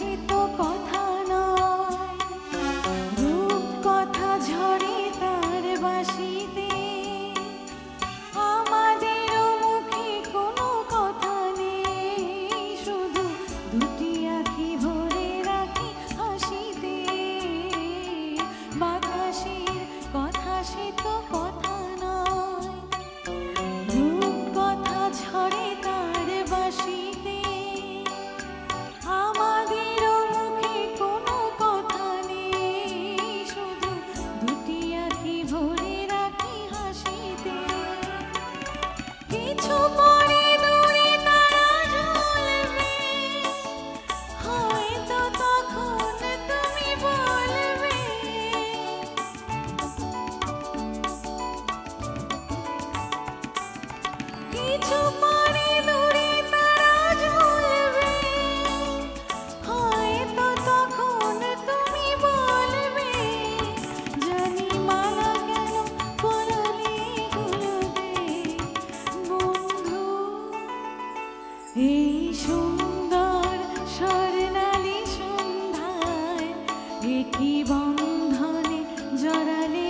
সে তো কথা নয়, রূপ কথা ঝরে তার বাঁশিতে। আমাদেরও মুখে কোনো কথা নেই, শুধু দুটি আঁখি ভরে রাখি হাসিতে। বাতাসের কথা সে তো কথা নয়, রূপ কথা ঝরে তার বাঁশিতে। আমাদেরও মুখে কোনো কথা নেই, শুধু দুটি আঁখি ভরে রাখি হাসিতে। কিছু পরে দূরে তারা জ্বলবে, হয়তো তখন তুমি বলবে। কিছু পরে দূরে তারা জ্বলবে, হয়তো তখন তুমি বলবে। জানি মালা কেন পরালে গুলোবে, বন্ধু এই সুন্দর স্বর্ণালী সন্ধ্যায় একই বন্ধনে জড়ালে